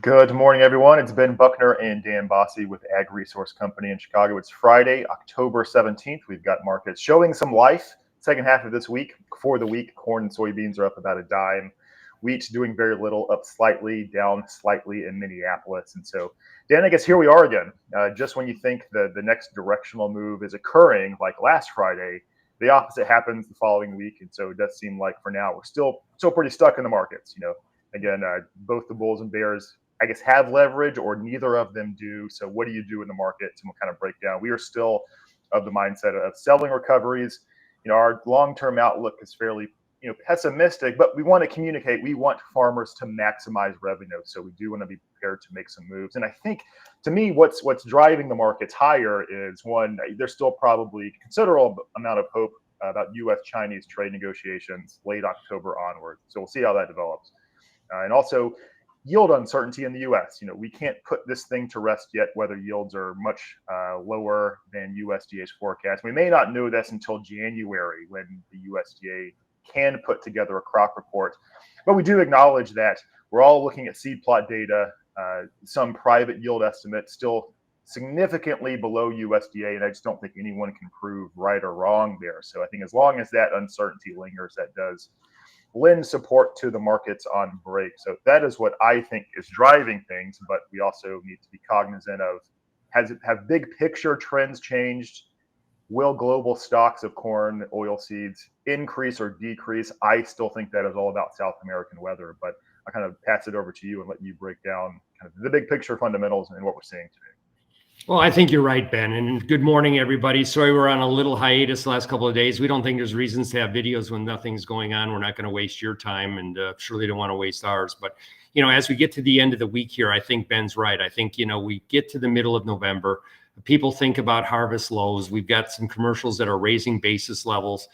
Good morning, everyone. It's Ben Buckner and Dan Bossi with Ag Resource Company in Chicago. It's Friday, October 17th. We've got markets showing some life. Second half of this week, for the week, corn and soybeans are up about a dime. Wheat doing very little, up slightly, down slightly in Minneapolis. And so, Dan, I guess here we are again. Just when you think the next directional move is occurring, like last Friday, the opposite happens the following week. And so it does seem like for now we're still pretty stuck in the markets. Again, both the bulls and bears, I guess, have leverage, or neither of them do. So what do you do in the markets? And we'll kind of break down. We are still of the mindset of selling recoveries. Our long-term outlook is fairly, pessimistic, but we want to communicate. We want farmers to maximize revenue. So we do want to be prepared to make some moves. And I think, to me, what's driving the markets higher is, one, there's still probably considerable amount of hope about U.S.-Chinese trade negotiations late October onward. So we'll see how that develops. And also yield uncertainty in the U.S. We can't put this thing to rest yet, whether yields are much lower than USDA's forecast. We may not know this until January, when the USDA can put together a crop report. But we do acknowledge that we're all looking at seed plot data, some private yield estimates still significantly below USDA, and I just don't think anyone can prove right or wrong there. So I think as long as that uncertainty lingers, that does lend support to the markets on break. So that is what I think is driving things, but we also need to be cognizant of, have big picture trends changed? Will global stocks of corn, oil seeds increase or decrease? I still think that is all about South American weather, but I kind of pass it over to you and let you break down kind of the big picture fundamentals and what we're seeing today. Well, I think you're right, Ben, and good morning, everybody. Sorry we're on a little hiatus the last couple of days. We don't think there's reasons to have videos when nothing's going on. We're not going to waste your time, and surely don't want to waste ours. But, as we get to the end of the week here, I think Ben's right. I think, we get to the middle of November. People think about harvest lows. We've got some commercials that are raising basis levels.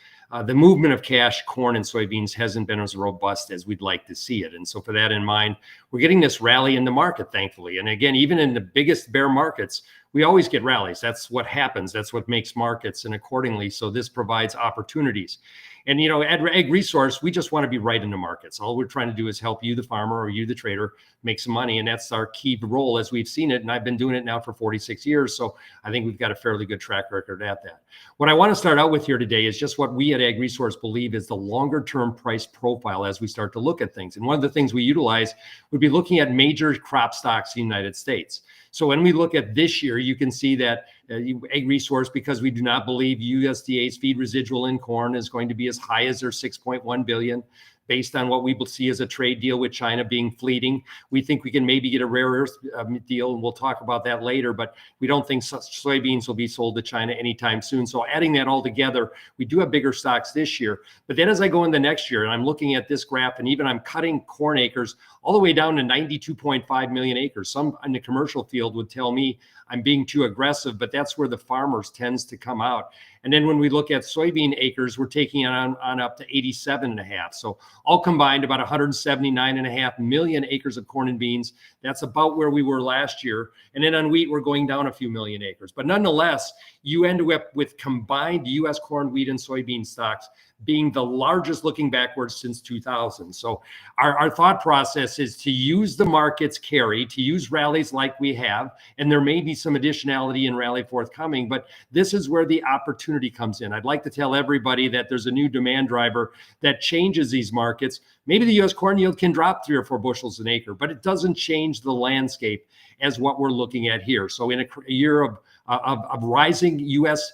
The movement of cash, corn and soybeans hasn't been as robust as we'd like to see it. And so for that in mind, we're getting this rally in the market, thankfully. And again, even in the biggest bear markets, we always get rallies. That's what happens. That's what makes markets. And accordingly, so this provides opportunities. And, at Ag Resource, we just want to be right in the markets. All we're trying to do is help you, the farmer, or you, the trader, make some money. And that's our key role as we've seen it. And I've been doing it now for 46 years. So I think we've got a fairly good track record at that. What I want to start out with here today is just what we at Ag Resource believe is the longer term price profile as we start to look at things. And one of the things we utilize would be looking at major crop stocks in the United States. So when we look at this year, you can see that Ag Resource, because we do not believe USDA's feed residual in corn is going to be as high as their 6.1 billion. Based on what we will see as a trade deal with China being fleeting. We think we can maybe get a rare earth deal, and we'll talk about that later, but we don't think soybeans will be sold to China anytime soon. So adding that all together, we do have bigger stocks this year. But then as I go into next year, and I'm looking at this graph, and even I'm cutting corn acres all the way down to 92.5 million acres. Some in the commercial field would tell me I'm being too aggressive, but that's where the farmers tends to come out. And then when we look at soybean acres, we're taking it on up to 87.5. So all combined, about 179.5 million acres of corn and beans. That's about where we were last year. And then on wheat, we're going down a few million acres. But nonetheless, you end up with combined U.S. corn, wheat, and soybean stocks being the largest looking backwards since 2000. So our thought process is to use the market's carry, to use rallies like we have, and there may be some additionality in rally forthcoming, but this is where the opportunity comes in. I'd like to tell everybody that there's a new demand driver that changes these markets. Maybe the U.S. corn yield can drop 3 or 4 bushels an acre, but it doesn't change the landscape as what we're looking at here. So in a year of rising U.S.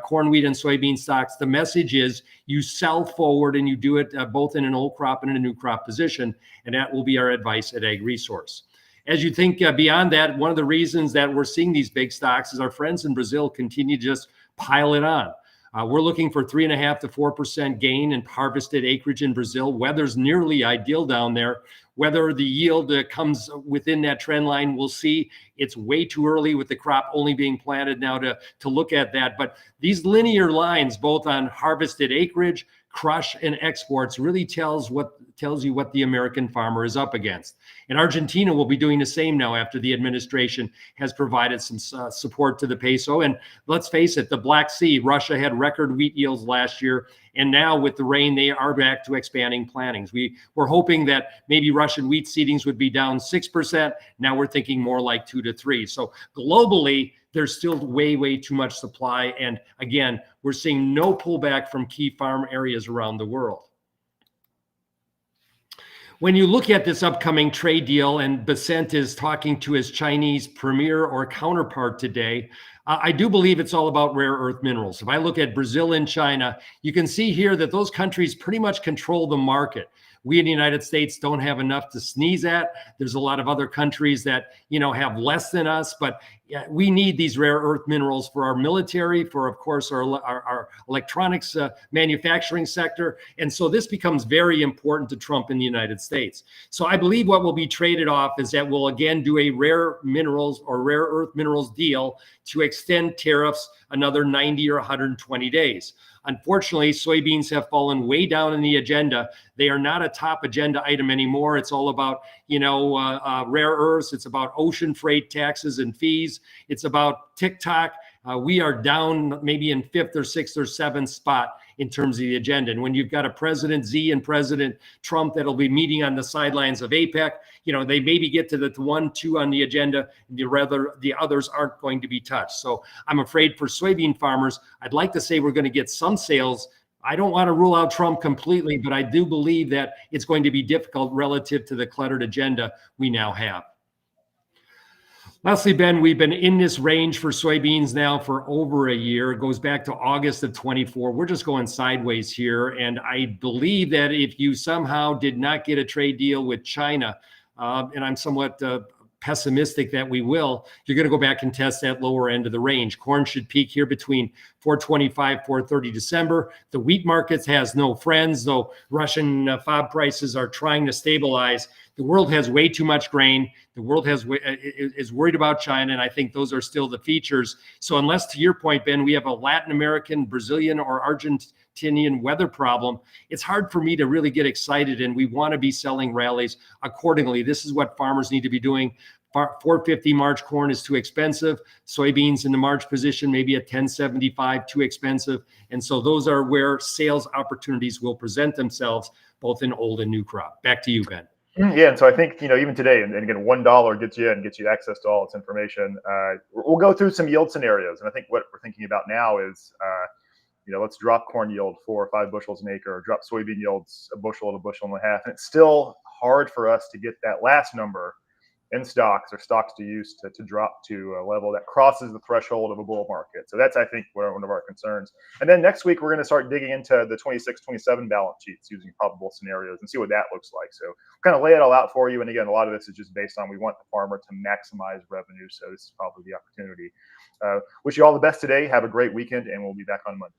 Corn, wheat, and soybean stocks, the message is you sell forward and you do it both in an old crop and in a new crop position. And that will be our advice at Ag Resource. As you think beyond that, one of the reasons that we're seeing these big stocks is our friends in Brazil continue to just pile it on. We're looking for 3.5 to 4% gain in harvested acreage in Brazil. Weather's nearly ideal down there. Whether the yield comes within that trend line, we'll see. It's way too early with the crop only being planted now to look at that. But these linear lines, both on harvested acreage, crush, and exports, really tells you what the American farmer is up against. And Argentina will be doing the same now after the administration has provided some support to the peso. And let's face it, the Black Sea, Russia had record wheat yields last year, And now with the rain, they are back to expanding plantings. We were hoping that maybe Russian wheat seedings would be down 6%. Now we're thinking more like 2 to 3. So globally, there's still way too much supply. And again, we're seeing no pullback from key farm areas around the world. When you look at this upcoming trade deal, and Basent is talking to his Chinese premier or counterpart today, I do believe it's all about rare earth minerals. If I look at Brazil and China, you can see here that those countries pretty much control the market. We in the United States don't have enough to sneeze at. There's a lot of other countries that, have less than us, but we need these rare earth minerals for our military, for, of course, our electronics manufacturing sector. And so this becomes very important to Trump in the United States. So I believe what will be traded off is that we'll again do a rare minerals or rare earth minerals deal to extend tariffs another 90 or 120 days. Unfortunately, soybeans have fallen way down in the agenda. They are not a top agenda item anymore. It's all about, rare earths. It's about ocean freight taxes and fees. It's about TikTok. We are down maybe in 5th or 6th or 7th spot in terms of the agenda. And when you've got a President Xi and President Trump that'll be meeting on the sidelines of APEC, they maybe get to the 1, 2 on the agenda, rather the others aren't going to be touched. So I'm afraid for soybean farmers, I'd like to say we're going to get some sales. I don't want to rule out Trump completely, but I do believe that it's going to be difficult relative to the cluttered agenda we now have. Lastly, Ben, we've been in this range for soybeans now for over a year. It goes back to August of 24. We're just going sideways here. And I believe that if you somehow did not get a trade deal with China, and I'm somewhat pessimistic that we will, you're going to go back and test that lower end of the range. Corn should peak here between 425, 430 December. The wheat market has no friends, though Russian FOB prices are trying to stabilize. The world has way too much grain. The world is worried about China, and I think those are still the features. So unless, to your point, Ben, we have a Latin American, Brazilian, or Argentinian weather problem, it's hard for me to really get excited, and we want to be selling rallies accordingly. This is what farmers need to be doing. 450 March corn is too expensive. Soybeans in the March position, maybe at 1075, too expensive. And so those are where sales opportunities will present themselves, both in old and new crop. Back to you, Ben. Yeah, and so I think, even today, and again, $1 gets you access to all its information. We'll go through some yield scenarios, and I think what we're thinking about now is, let's drop corn yield 4 or 5 bushels an acre, or drop soybean yields a bushel to a bushel and a half, and it's still hard for us to get that last number in stocks or stocks to use to drop to a level that crosses the threshold of a bull market. So that's, I think, one of our concerns. And then next week, we're going to start digging into the 26, 27 balance sheets using probable scenarios and see what that looks like. So kind of lay it all out for you. And again, a lot of this is just based on we want the farmer to maximize revenue. So this is probably the opportunity. Wish you all the best today. Have a great weekend, and we'll be back on Monday.